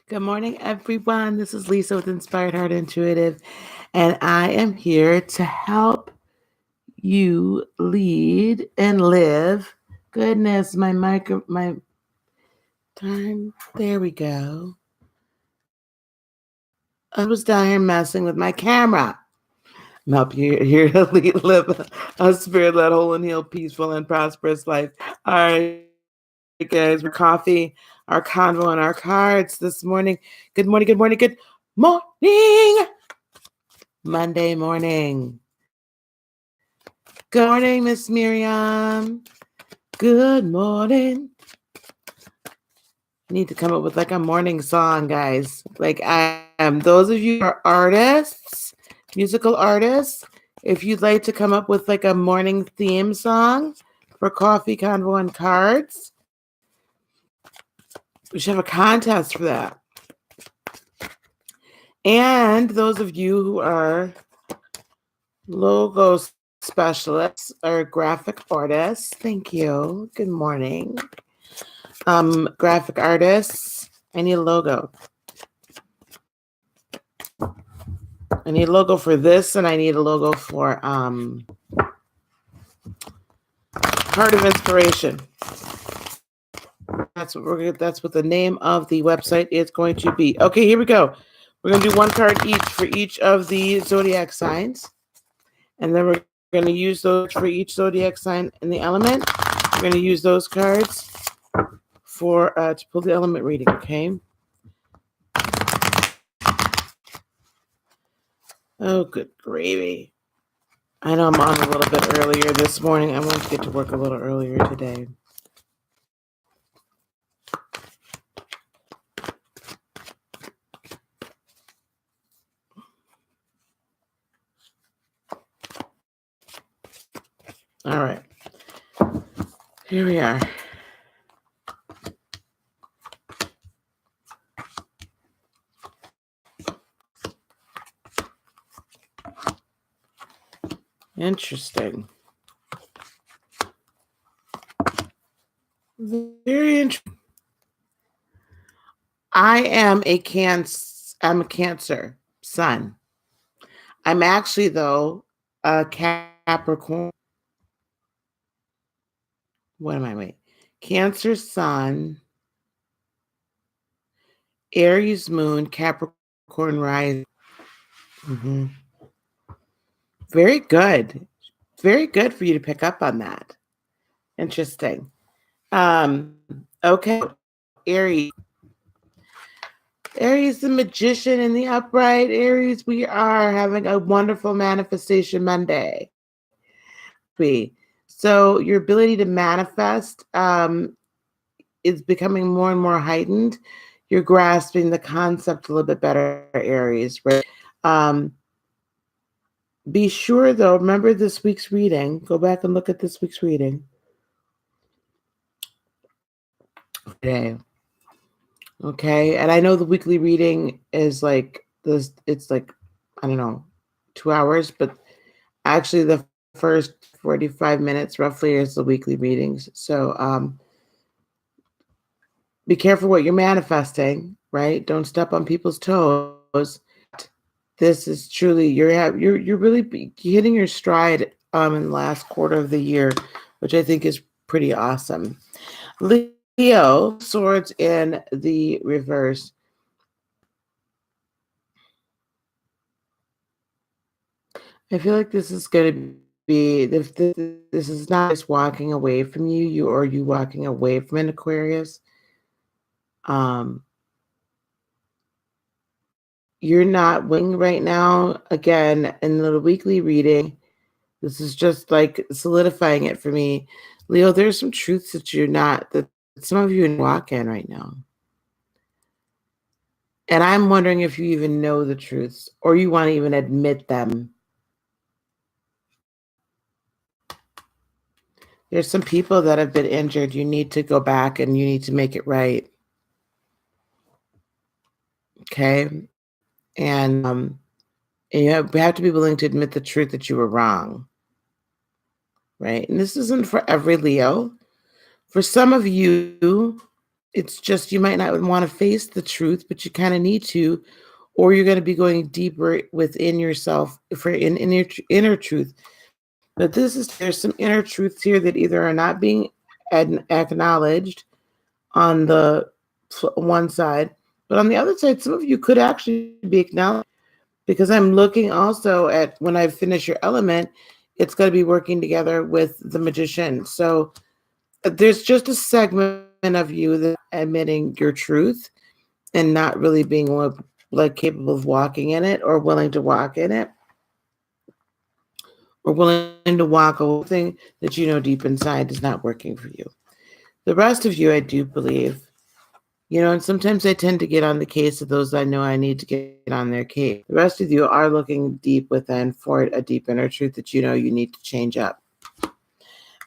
Good morning, everyone. This is Lisa with Inspired Heart Intuitive, and I am here to help you lead and live. Goodness, my time. There we go. I was down here messing with my camera. I'm helping you here to live a spirit-led, whole and healed, peaceful and prosperous life. All right, guys, we're coffee, our convo, and our cards this morning. Good morning, good morning, good morning. Monday morning. Good morning, Miss Miriam. Good morning. I need to come up with like a morning song, guys. Like I am. Those of you who are artists, musical artists, if you'd like to come up with like a morning theme song for Coffee, Convo, and Cards, we should have a contest for that. And those of you who are logo specialists or graphic artists, thank you. Good morning. Graphic artists, I need a logo. I need a logo for this, and I need a logo for Heart of Inspiration. That's what the name of the website is going to be. Okay, here we go. We're going to do one card each for each of the zodiac signs. And then we're going to use those for each zodiac sign in the element. We're going to use those cards for to pull the element reading, okay? Oh, good gravy. I know I'm on a little bit earlier this morning. I want to get to work a little earlier today. All right. Here we are. Interesting. Very interesting. I am a Cancer sun. I'm actually, though, a Capricorn. What am I? Wait. Cancer sun, Aries moon, Capricorn rising. Mm-hmm. Very good. Very good for you to pick up on that. Interesting. Okay. Aries. Aries, the magician in the upright. Aries, we are having a wonderful manifestation Monday. So your ability to manifest is becoming more and more heightened. You're grasping the concept a little bit better, Aries, right? Be sure, though, remember this week's reading. Go back and look at this week's reading. Today. Okay, and I know the weekly reading is like this. It's like, I don't know, 2 hours, but actually the first 45 minutes roughly is the weekly readings. So be careful what you're manifesting, right? Don't step on people's toes. This is truly you're really hitting your stride in the last quarter of the year, which I think is pretty awesome. Leo, swords in the reverse. I feel like this is going to be, this is not just walking away from you walking away from an Aquarius. You're not winning right now. Again, in the weekly reading, this is just like solidifying it for me. Leo, there's some truths that some of you are walking right now. And I'm wondering if you even know the truths or you want to even admit them. There's some people that have been injured. You need to go back and you need to make it right. Okay? And you have to be willing to admit the truth that you were wrong. Right? And this isn't for every Leo. For some of you, it's just you might not want to face the truth, but you kind of need to, or you're going to be going deeper within yourself for in your inner truth. But there's some inner truths here that either are not being acknowledged on the one side, but on the other side, some of you could actually be acknowledged, because I'm looking also at when I finish your element, it's going to be working together with the magician. So there's just a segment of you that admitting your truth and not really being like capable of walking in it or willing to walk in it, or willing to walk away thing that you know deep inside is not working for you. The rest of you, I do believe, and sometimes I tend to get on the case of those I know I need to get on their case. The rest of you are looking deep within for a deep inner truth that you know you need to change up.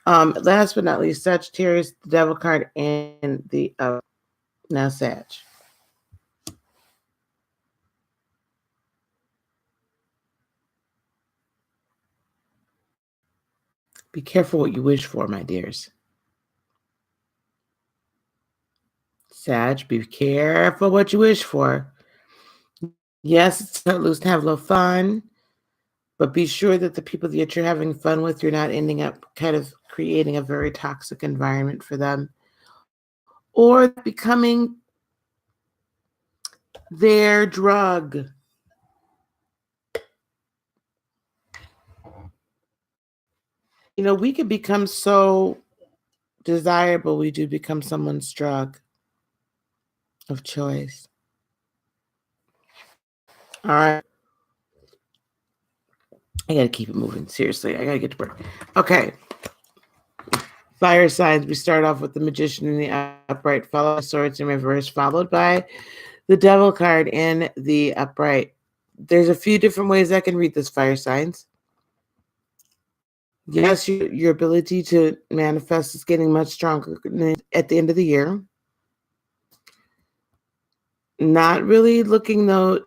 Last but not least, Sagittarius, the Devil card, and the now Sag. Be careful what you wish for, my dears. Sag, be careful what you wish for. Yes, it's not loose to have a little fun, but be sure that the people that you're having fun with, you're not ending up kind of creating a very toxic environment for them, or becoming their drug. We could become so desirable, we do become someone's drug of choice. All right. I got to keep it moving. Seriously, I got to get to work. Okay. Fire signs. We start off with the Magician in the upright, followed by Swords in reverse, followed by the Devil card in the upright. There's a few different ways I can read this, fire signs. Yes, your ability to manifest is getting much stronger at the end of the year. Not really looking though,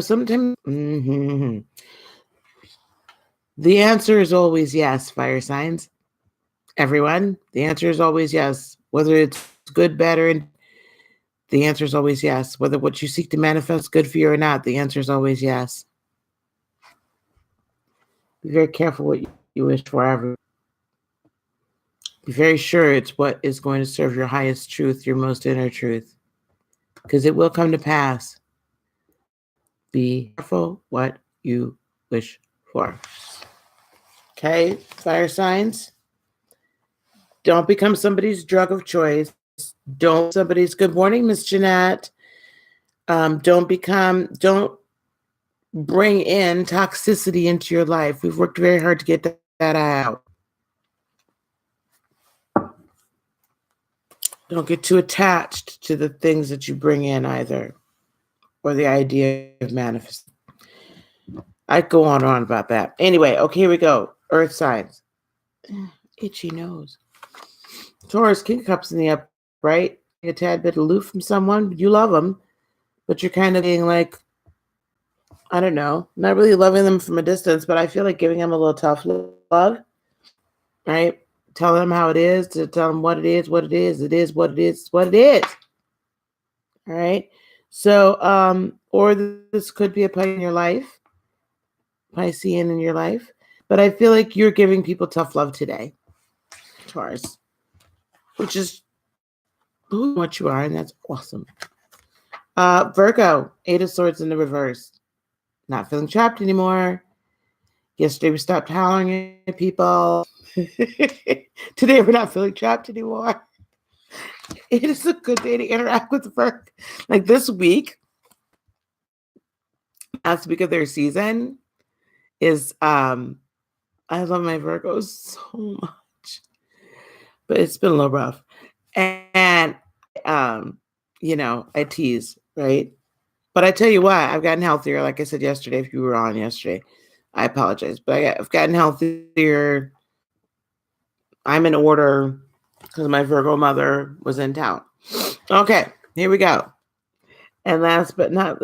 sometimes the answer is always yes, fire signs. Everyone, the answer is always yes. Whether it's good, bad, or the answer is always yes. Whether what you seek to manifest is good for you or not, the answer is always yes. Be very careful what you wish for ever. Be very sure it's what is going to serve your highest truth, your most inner truth, because it will come to pass. Be careful what you wish for. Okay, fire signs. Don't become somebody's drug of choice. Don't somebody's good morning, Miss Jeanette. Don't bring in toxicity into your life. We've worked very hard to get that out. Don't get too attached to the things that you bring in either, or the idea of manifesting. I go on and on about that. Anyway, okay, here we go. Earth signs. Itchy nose. Taurus, King of Cups in the upright. A tad bit aloof from someone. You love them, but you're kind of being like, I don't know, not really loving them from a distance, but I feel like giving them a little tough love, right? Tell them how it is, to tell them what it is, what it is. It is what it is, what it is. All right. So, or this could be a Piscean in your life, Piscean in your life, but I feel like you're giving people tough love today, Taurus, which is what you are, and that's awesome. Virgo, Eight of Swords in the reverse. Not feeling trapped anymore. Yesterday we stopped hollering at people. Today we're not feeling trapped anymore. It is a good day to interact with Virgo. Like this week, last week of their season is I love my Virgos so much. But it's been a little rough. And I tease, right? But I tell you what, I've gotten healthier. Like I said yesterday, if you were on yesterday, I apologize. But I've gotten healthier. I'm in order because my Virgo mother was in town. Okay, here we go. And last but not,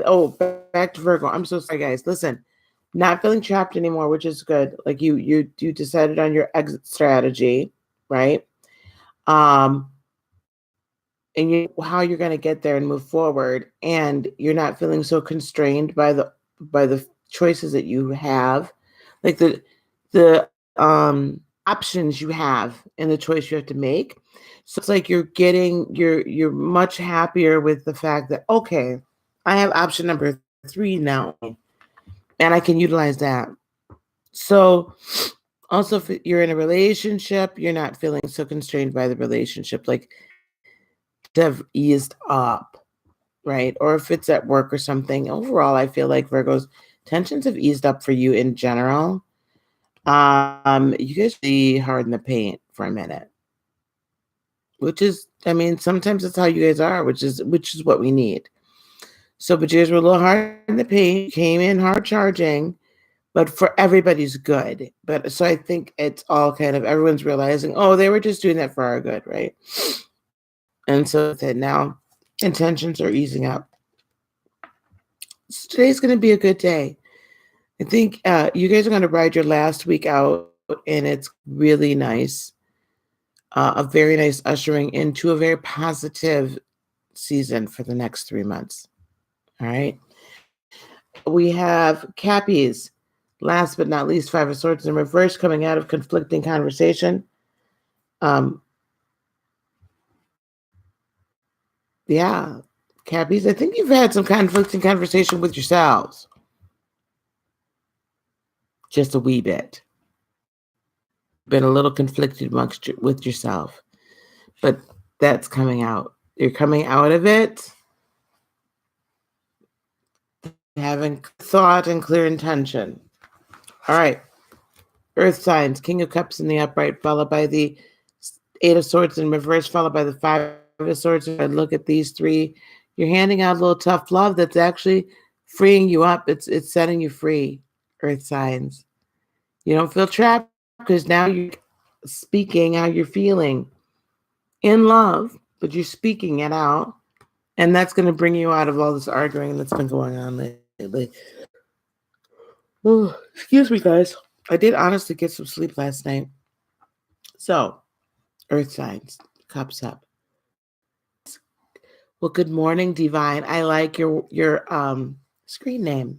back to Virgo. I'm so sorry, guys. Listen, not feeling trapped anymore, which is good. Like you decided on your exit strategy, right? and you know how you're going to get there and move forward, and you're not feeling so constrained by the choices that you have, like the options you have and the choice you have to make. So it's like you're much happier with the fact that, okay, I have option number 3 now, and I can utilize that. So also, if you're in a relationship, you're not feeling so constrained by the relationship, like to have eased up, right? Or if it's at work or something. Overall, I feel like Virgo's tensions have eased up for you in general. You guys really hard in the paint for a minute, which is, I mean, sometimes that's how you guys are, which is what we need. So, but you guys were a little hard in the paint, came in hard charging, but for everybody's good. But so I think it's all kind of everyone's realizing, oh, they were just doing that for our good, right? And so that now intentions are easing up. So today's going to be a good day. I think you guys are going to ride your last week out, and it's really nice. A very nice ushering into a very positive season for the next 3 months. All right. We have Cappies. Last but not least, 5 of Swords in reverse, coming out of conflicting conversation. Yeah, Cappies, I think you've had some conflicting conversation with yourselves. Just a wee bit. Been a little conflicted with yourself. But that's coming out. You're coming out of it having thought and clear intention. All right. Earth signs, King of Cups in the upright, followed by the 8 of Swords in reverse, followed by the 5 of Swords. If I look at these 3, you're handing out a little tough love that's actually freeing you up. It's setting you free, Earth signs. You don't feel trapped because now you're speaking how you're feeling in love, but you're speaking it out. And that's going to bring you out of all this arguing that's been going on lately. Oh, excuse me, guys. I did honestly get some sleep last night. So, Earth signs, cups up. Well, good morning, Divine. I like your screen name.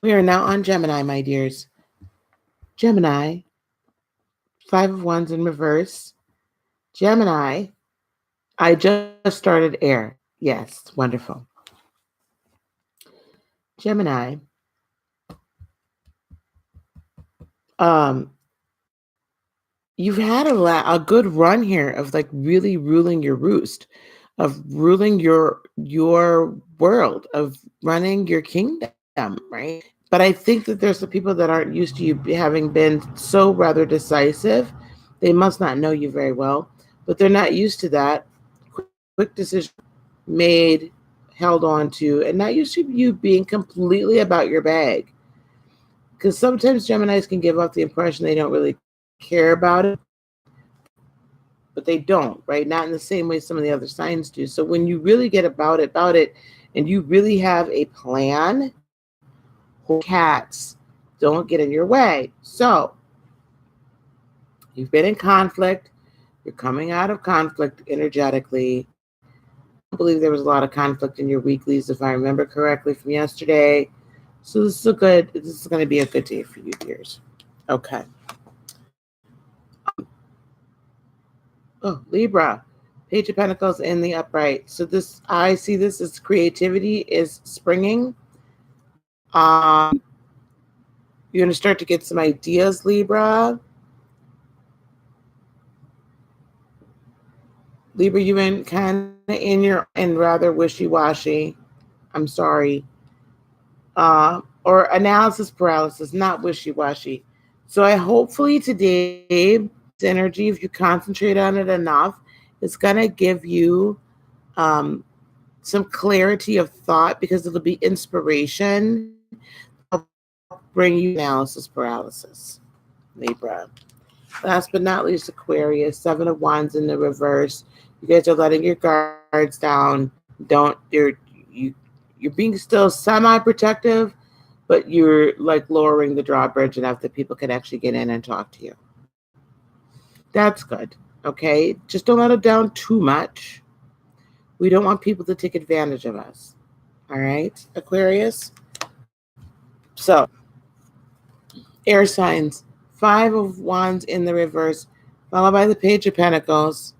We are now on Gemini, my dears. Gemini, 5 of Wands in reverse. Gemini, I just started air. Yes, wonderful. Gemini, you've had a good run here of like really ruling your roost, of ruling your world, of running your kingdom, right? But I think that there's some people that aren't used to you having been so rather decisive. They must not know you very well, but they're not used to that. Quick decision made, held on to, and not used to you being completely about your bag. Because sometimes Geminis can give off the impression they don't really care about it, but they don't, right? Not in the same way some of the other signs do. So when you really get about it, and you really have a plan, cats don't get in your way. So you've been in conflict. You're coming out of conflict energetically. I believe there was a lot of conflict in your weeklies, if I remember correctly from yesterday. So this is going to be a good day for you, dears. Okay. Oh, Libra, Page of Pentacles in the upright. So I see this as creativity is springing. You're going to start to get some ideas, Libra. Libra, you've been kind of in rather wishy-washy. I'm sorry. Or analysis paralysis, not wishy-washy. So I hopefully today, this energy, if you concentrate on it enough, it's going to give you some clarity of thought, because it'll be inspiration. It'll bring you analysis paralysis, Libra. Last but not least, Aquarius, 7 of Wands in the reverse. You guys are letting your guards down. You're being still semi-protective, but you're like lowering the drawbridge enough that people can actually get in and talk to you. That's good. Okay? Just don't let it down too much. We don't want people to take advantage of us. All right, Aquarius? So, air signs. 5 of Wands in the reverse, followed by the Page of Pentacles.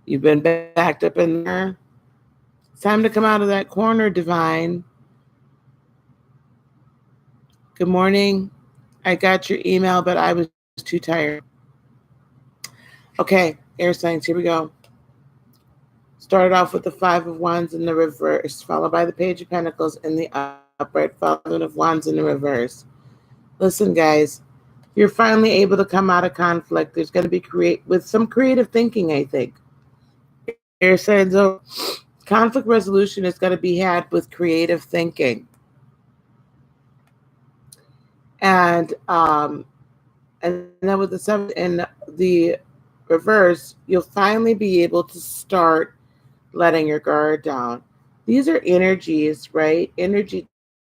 You've been backed up in there. It's time to come out of that corner, Divine. Good morning. I got your email, but I was too tired. Okay, air signs, here we go. Started off with the 5 of Wands in the reverse, followed by the Page of Pentacles in the upright, followed of Wands in the reverse. Listen, guys, you're finally able to come out of conflict. There's going to be with some creative thinking, I think. Air signs, conflict resolution is going to be had with creative thinking. And then with the 7 in the reverse, you'll finally be able to start letting your guard down. These are energies, right?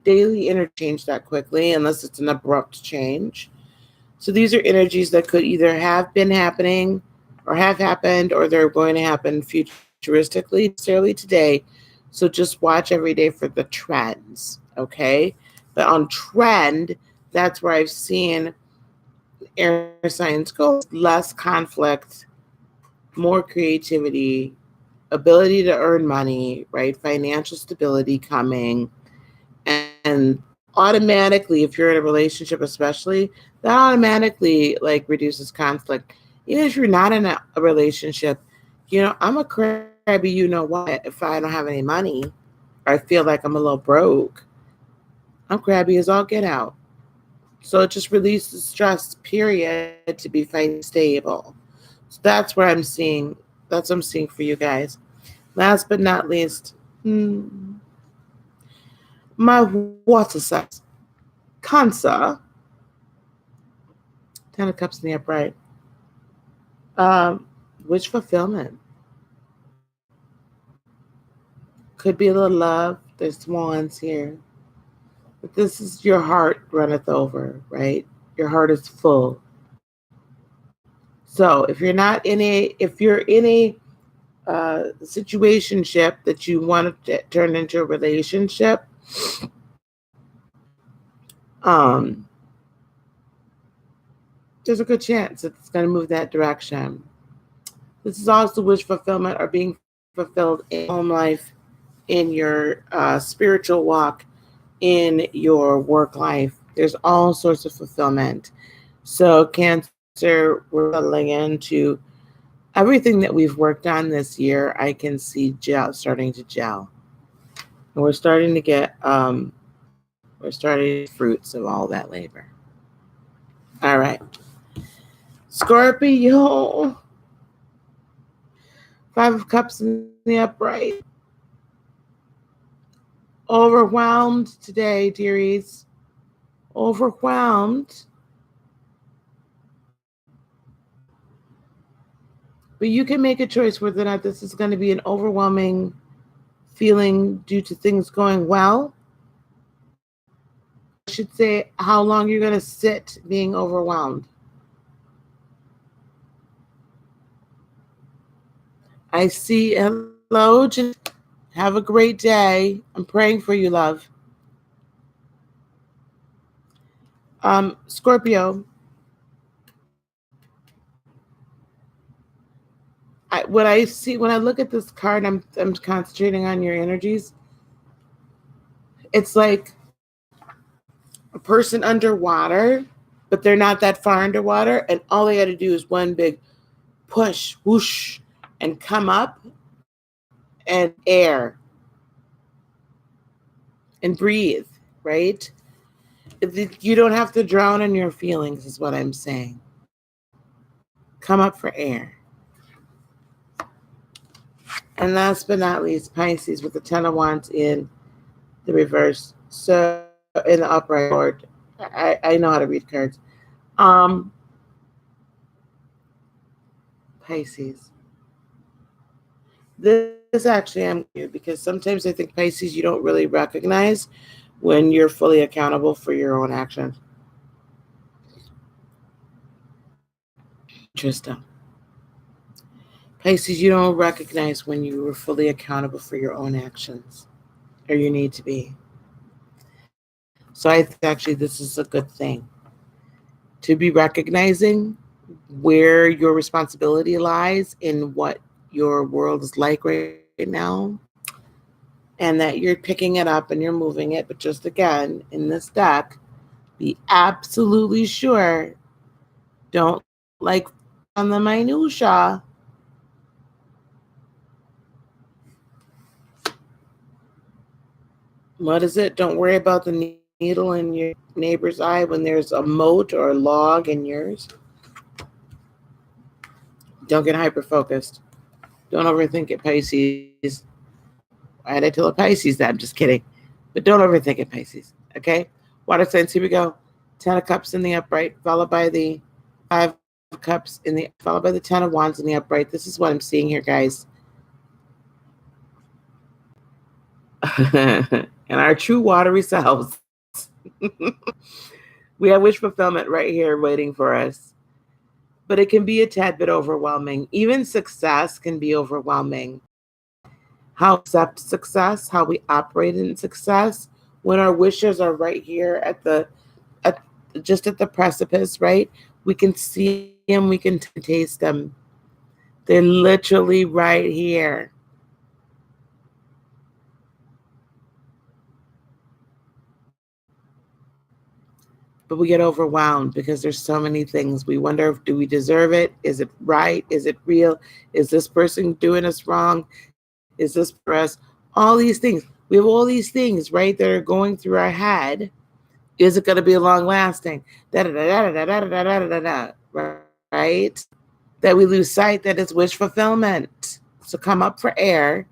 Daily interchange that quickly, unless it's an abrupt change. So these are energies that could either have been happening or have happened, or they're going to happen futuristically, necessarily today. So just watch every day for the trends, okay? But on trend, that's where I've seen air signs go. Less conflict, more creativity, ability to earn money, right? Financial stability coming. And automatically, if you're in a relationship especially, that automatically like reduces conflict. Even if you're not in a relationship, I'm a crabby, what, if I don't have any money, or I feel like I'm a little broke, I'm crabby as all get out. So it just releases stress, period, to be financially stable. So that's what I'm seeing for you guys. Last but not least, my water signs. Cancer. 10 of Cups in the upright. Wish fulfillment. Could be a little love. There's swans here. But this is your heart runneth over, right? Your heart is full. So if you're in a situationship that you want to turn into a relationship, there's a good chance it's going to move that direction. This is also wish fulfillment or being fulfilled in home life, in your spiritual walk, in your work life. There's all sorts of fulfillment. So Cancer, we're settling into everything that we've worked on this year. I can see starting to gel. And we're starting to get fruits of all that labor. All right. Scorpio. 5 of Cups in the upright. Overwhelmed today, dearies. Overwhelmed. But you can make a choice whether or not this is going to be an overwhelming feeling due to things going well. I should say how long you're going to sit being overwhelmed. I see. Hello. Have a great day. I'm praying for you, love. Scorpio. When I look at this card, I'm concentrating on your energies. It's like a person underwater, but they're not that far underwater, and all they got to do is one big push, whoosh, and come up and air and breathe, right? You don't have to drown in your feelings, is what I'm saying. Come up for air. And last but not least, Pisces with the 10 of Wands in the reverse. So in the upright board, I know how to read cards. Pisces. This actually I'm good because sometimes I think Pisces you don't really recognize when you're fully accountable for your own actions. Interesting. Pisces, you don't recognize when you were fully accountable for your own actions, or you need to be. So I think actually this is a good thing to be recognizing where your responsibility lies in what your world is like right now, and that you're picking it up and you're moving it. But just again, in this deck, be absolutely sure, don't like on the minutia. What is it? Don't worry about the needle in your neighbor's eye when there's a moat or a log in yours. Don't get hyper focused. Don't overthink it, Pisces. Why did I tell a Pisces that? I'm just kidding. But don't overthink it, Pisces. Okay? Water signs, here we go. 10 of Cups in the upright, followed by the 5 of Cups in the, followed by the 10 of Wands in the upright. This is what I'm seeing here, guys. And our true watery selves. We have wish fulfillment right here waiting for us. But it can be a tad bit overwhelming. Even success can be overwhelming. How we accept success, how we operate in success, when our wishes are right here just at the precipice, right? We can see them, we can taste them. They're literally right here. But we get overwhelmed because there's so many things. We wonder, do we deserve it? Is it right? Is it real? Is this person doing us wrong? Is this for us? All these things. We have all these things, right, that are going through our head. Is it going to be long lasting? Right? That we lose sight that it's wish fulfillment. So come up for air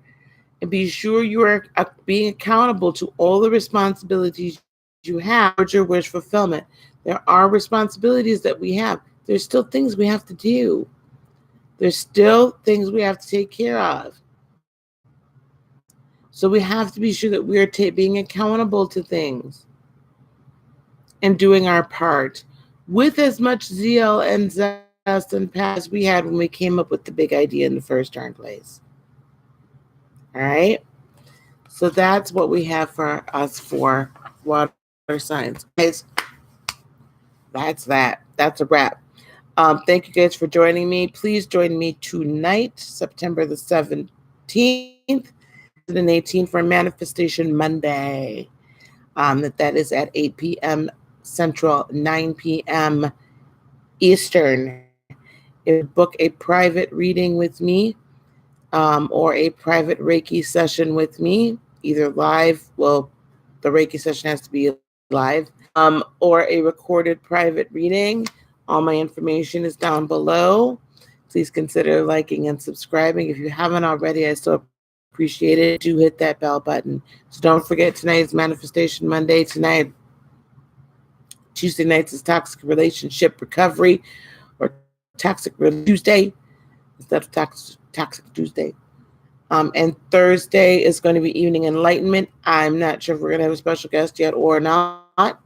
and be sure you are being accountable to all the responsibilities you have towards your wish fulfillment. There are responsibilities that we have. There's still things we have to do. There's still things we have to take care of. So we have to be sure that we are being accountable to things and doing our part with as much zeal and zest and passion as we had when we came up with the big idea in the first darn place. All right? So that's what we have for us for water signs. Guys, that's that. That's a wrap. Thank you guys for joining me. Please join me tonight, September the 17th, 2018, for Manifestation Monday. That is at 8 p.m. Central, 9 p.m. Eastern. If you book a private reading with me or a private Reiki session with me, either live, well, the Reiki session has to be live, or a recorded private reading, all my information is down below. Please consider liking and subscribing. If you haven't already, I still appreciate it. Do hit that bell button. So don't forget, tonight's Manifestation Monday. Tonight, Tuesday nights is Toxic Relationship Recovery, or Toxic Tuesday instead of Toxic Tuesday. And Thursday is going to be Evening Enlightenment. I'm not sure if we're going to have a special guest yet or not.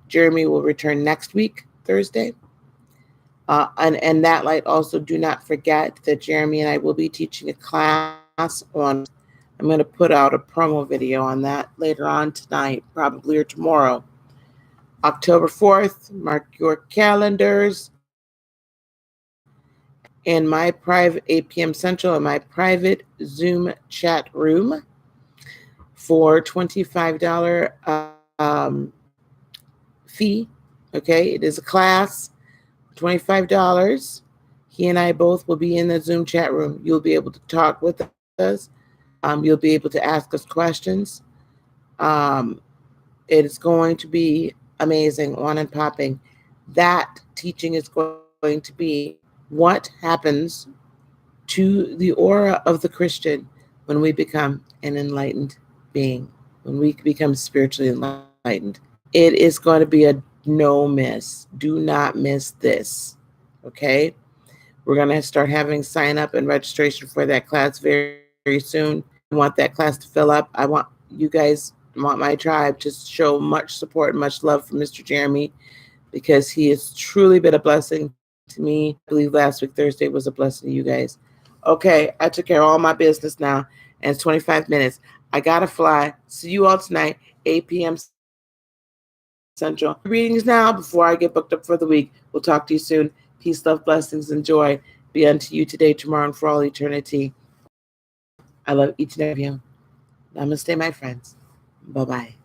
Jeremy will return next week, Thursday. And that light also, do not forget that Jeremy and I will be teaching a class on, I'm going to put out a promo video on that later on tonight, probably, or tomorrow. October 4th, mark your calendars. In my private 8 p.m. Central, in my private Zoom chat room for $25 fee. Okay, it is a class, $25. He and I both will be in the Zoom chat room. You'll be able to talk with us. You'll be able to ask us questions. It is going to be amazing, on and popping. That teaching is going to be what happens to the aura of the Christian when we become an enlightened being, when we become spiritually enlightened. It is going to be a no miss. Do not miss this. Okay? We're going to start having sign up and registration for that class very, very soon. I want that class to fill up. I want you guys, I want my tribe to show much support and much love for Mr. Jeremy, because he has truly been a blessing to me. I believe last week, Thursday, was a blessing to you guys. Okay, I took care of all my business now, and it's 25 minutes. I got to fly. See you all tonight, 8 p.m. Central. Readings now before I get booked up for the week. We'll talk to you soon. Peace, love, blessings, and joy be unto you today, tomorrow, and for all eternity. I love each and every one of you. Namaste, my friends. Bye-bye.